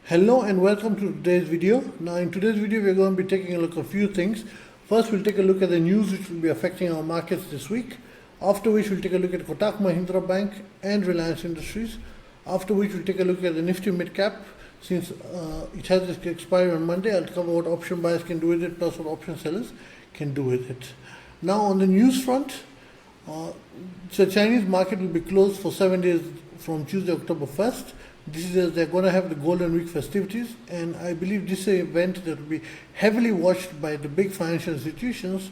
Hello and welcome to today's video. Now in today's video we're going to be taking a look at a few things. First we'll take a look at the news which will be affecting our markets this week. After which we'll take a look at Kotak Mahindra Bank and Reliance Industries. After which we'll take a look at the Nifty Midcap. Since it has its expiry on Monday, I'll cover what option buyers can do with it plus what option sellers can do with it. Now on the news front, the Chinese market will be closed for 7 days from Tuesday, October 1st. This is as they're going to have the Golden Week festivities, and I believe this is an event that will be heavily watched by the big financial institutions,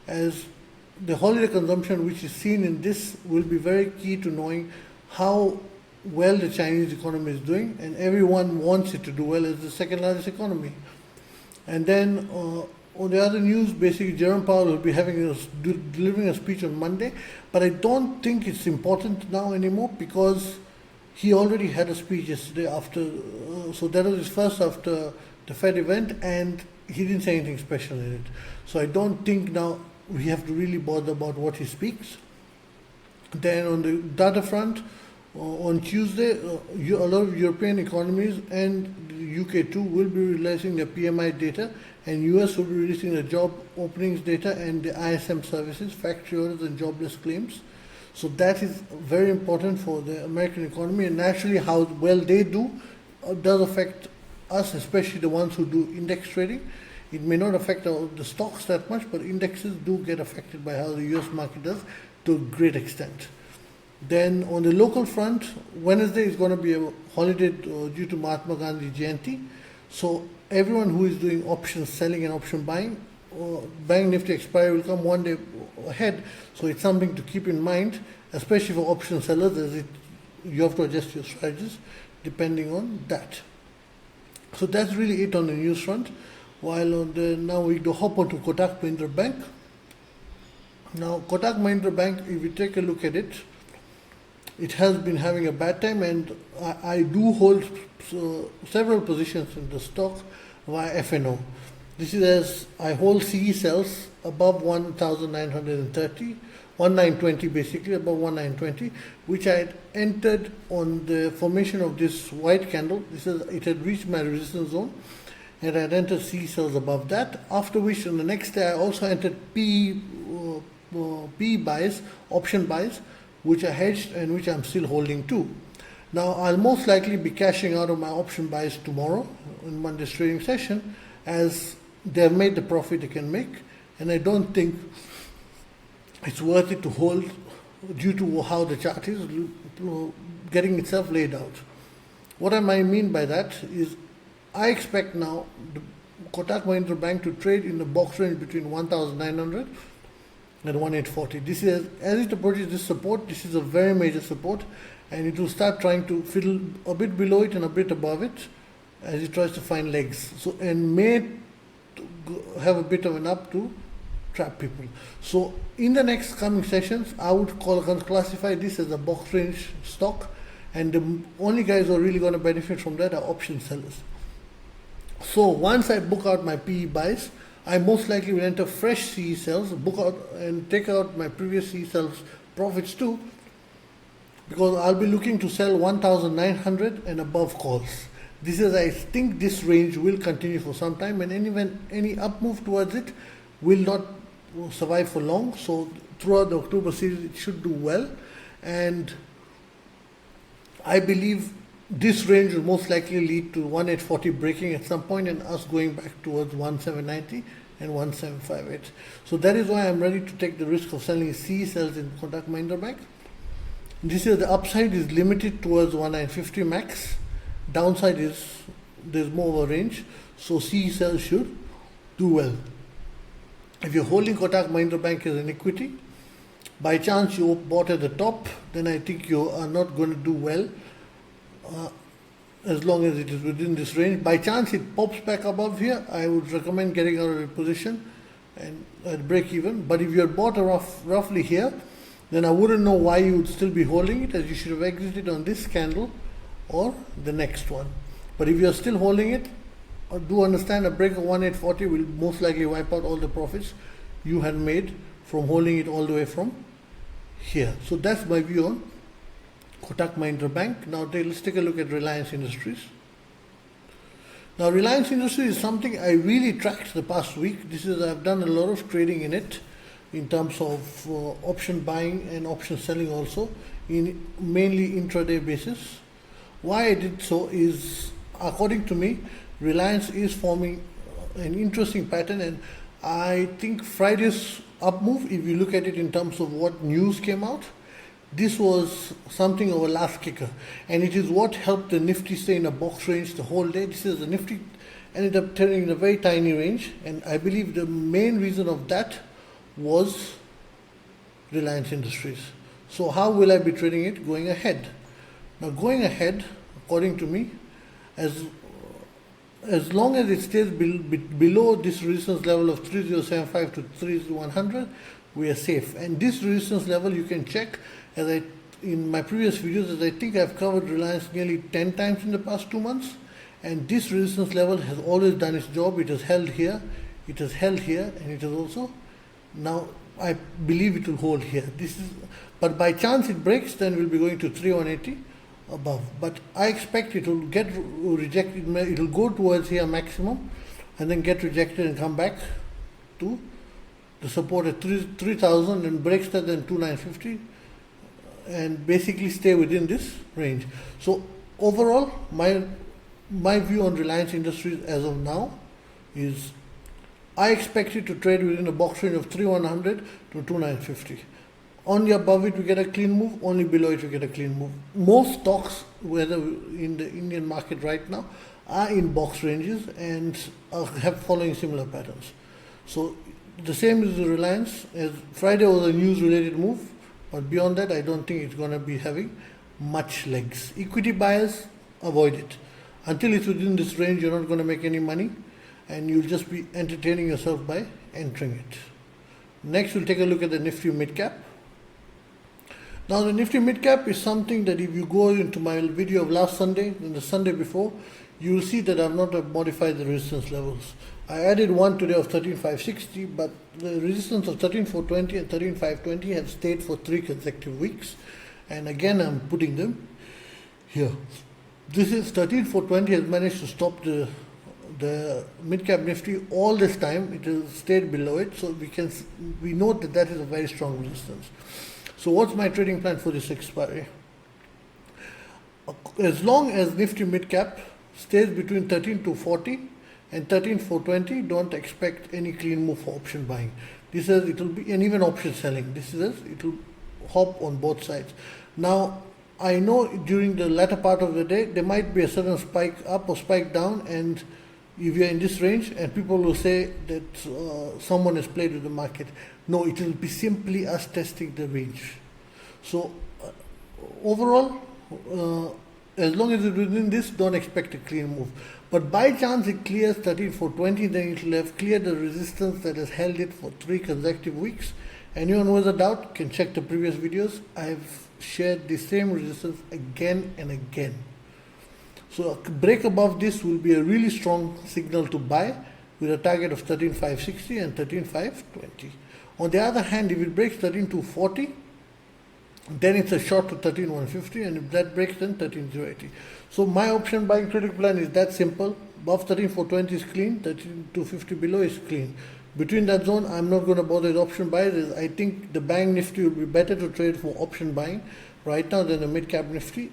as the holiday consumption which is seen in this will be very key to knowing how well the Chinese economy is doing, and everyone wants it to do well as the second largest economy. And then on the other news, basically Jerome Powell will be delivering a speech on Monday, but I don't think it's important now anymore because he already had a speech yesterday after, so that was his first after the Fed event, and he didn't say anything special in it. So I don't think now we have to really bother about what he speaks. Then on the data front, on Tuesday, a lot of European economies and the UK too will be releasing their PMI data, and US will be releasing the job openings data and the ISM services, factory orders and jobless claims. So that is very important for the American economy, and naturally how well they do does affect us, especially the ones who do index trading. It may not affect the stocks that much, but indexes do get affected by how the US market does to a great extent. Then on the local front, Wednesday is going to be a holiday due to Mahatma Gandhi Jayanti. So everyone who is doing option selling and option buying, Bank Nifty expiry will come one day ahead, so it's something to keep in mind, especially for option sellers, as you have to adjust your strategies depending on that. So that's really it on the news front. While on the now we do hop on to Kotak Mahindra Bank. Now Kotak Mahindra Bank, if we take a look at it, it has been having a bad time, and I do hold several positions in the stock via FNO. This is as I hold CE cells above 1930, 1920 basically, above 1920, which I had entered on the formation of this white candle. It had reached my resistance zone, and I had entered CE cells above that. After which, on the next day, I also entered PE buys, option buys, which I hedged and which I'm still holding too. Now I'll most likely be cashing out of my option buys tomorrow in Monday's trading session, as they have made the profit they can make, and I don't think it's worth it to hold due to how the chart is getting itself laid out. What I might mean by that is I expect now the Kotak Mahindra Bank to trade in the box range between 1,900 and 1,840. This is, as it approaches this support, this is a very major support, and it will start trying to fiddle a bit below it and a bit above it as it tries to find legs. So, and may have a bit of an up to trap people. So in the next coming sessions, I would classify this as a box range stock, and the only guys who are really going to benefit from that are option sellers. So once I book out my PE buys, I most likely will enter fresh CE cells, book out and take out my previous CE cells profits too, because I'll be looking to sell 1,900 and above calls. This is, I think this range will continue for some time, and any up move towards it will not survive for long. So throughout the October series, it should do well, and I believe this range will most likely lead to 1,840 breaking at some point and us going back towards 1,790 and 1,758. So that is why I'm ready to take the risk of selling CE cells in Kotak Mahindra Bank. This year the upside is limited towards 1,950 max. Downside is there's more of a range, so CE cells should do well. If you're holding Kotak Mahindra Bank as an equity, by chance you bought at the top, then I think you are not going to do well as long as it is within this range. By chance it pops back above here, I would recommend getting out of the position and at break even. But if you had bought roughly here, then I wouldn't know why you would still be holding it, as you should have exited on this candle or the next one. But if you are still holding it, do understand a break of 1,840 will most likely wipe out all the profits you had made from holding it all the way from here. So that's my view on Kotak Mahindra Bank. Now let's take a look at Reliance Industries. Now, Reliance Industries is something I really tracked the past week. I've done a lot of trading in it, in terms of option buying and option selling also, in mainly intraday basis. Why I did so is, according to me, Reliance is forming an interesting pattern, and I think Friday's up move, if you look at it in terms of what news came out, this was something of a last kicker, and it is what helped the Nifty stay in a box range the whole day. This is the Nifty ended up turning in a very tiny range, and I believe the main reason of that was Reliance Industries. So how will I be trading it going ahead? Now, going ahead, according to me, as long as it stays below this resistance level of 3075 to 3100, we are safe. And this resistance level you can check, in my previous videos, as I think I've covered Reliance nearly 10 times in the past 2 months, and this resistance level has always done its job. It has held here, it has held here, and it has also, now I believe it will hold here. But by chance it breaks, then we'll be going to 3180 above. But I expect it will get rejected, it will go towards here maximum, and then get rejected and come back to the support at 3000 and breaks that, then 2950, and basically stay within this range. So overall, my view on Reliance Industries as of now is, I expect it to trade within a box range of 3100 to 2950. Only above it we get a clean move, only below it we get a clean move. Most stocks, whether in the Indian market right now, are in box ranges and have following similar patterns. So the same is the Reliance. As Friday was a news related move, but beyond that I don't think it's going to be having much legs. Equity buyers, avoid it. Until it's within this range, you're not going to make any money, and you'll just be entertaining yourself by entering it. Next, we'll take a look at the Nifty Midcap. Now, the Nifty Midcap is something that if you go into my video of last Sunday and the Sunday before, you will see that I've not modified the resistance levels. I added one today of 13560, but the resistance of 13420 and 13520 have stayed for 3 consecutive weeks, and again I'm putting them here. This is 13420 has managed to stop the Midcap Nifty all this time. It has stayed below it, so we note that is a very strong resistance. So what's my trading plan for this expiry? As long as Nifty Midcap stays between 13240 and 13420, don't expect any clean move for option buying. This says it will be, and even option selling. This says it will hop on both sides. Now, I know during the latter part of the day, there might be a sudden spike up or spike down, and if you're in this range, and people will say that someone has played with the market. No, it will be simply us testing the range. So overall, as long as it's within this, don't expect a clean move. But by chance it clears 13420, then it will have cleared the resistance that has held it for 3 consecutive weeks. Anyone who has a doubt can check the previous videos. I have shared the same resistance again and again. So a break above this will be a really strong signal to buy, with a target of 13560 and 13520. On the other hand, if it breaks 13240, then it's a short to 13150, and if that breaks, then 13080. So my option buying trading plan is that simple. Above 13420 is clean, 13250 below is clean. Between that zone, I'm not going to bother with option buyers. I think the Bank Nifty will be better to trade for option buying right now than the Midcap Nifty.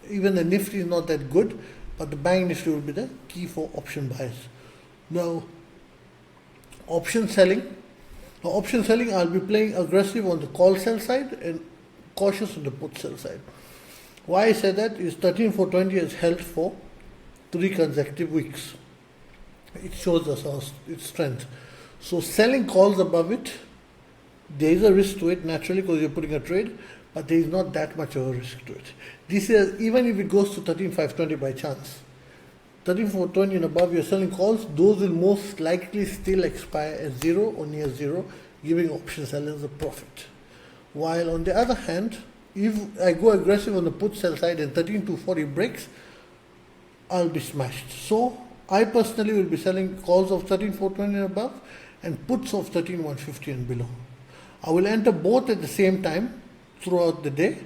Even the Nifty is not that good, but the Bank Nifty will be the key for option buyers. Now, option selling. I'll be playing aggressive on the call sell side and cautious on the put sell side. Why I say that is 13420 has held for 3 consecutive weeks. It shows us its strength. So selling calls above it, there is a risk to it naturally because you're putting a trade, but there is not that much of a risk to it. This is, even if it goes to 13520 by chance, 13420 and above, you're selling calls, those will most likely still expire at 0 or near 0, giving option sellers a profit. While on the other hand, if I go aggressive on the put sell side and 13240 breaks, I'll be smashed. So I personally will be selling calls of 13420 and above and puts of 13150 and below. I will enter both at the same time throughout the day,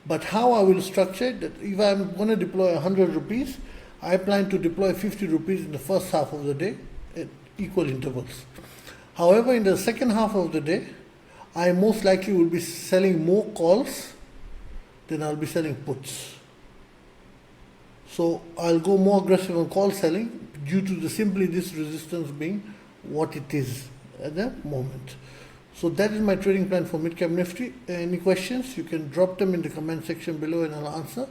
but how I will structure it, that if I'm going to deploy 100 rupees, I plan to deploy 50 rupees in the first half of the day at equal intervals. However, in the second half of the day, I most likely will be selling more calls than I'll be selling puts. So I'll go more aggressive on call selling due to simply this resistance being what it is at the moment. So that is my trading plan for Midcap Nifty. Any questions, you can drop them in the comment section below and I'll answer.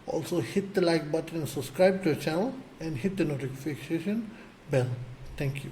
Also hit the like button and subscribe to the channel and hit the notification bell. Thank you.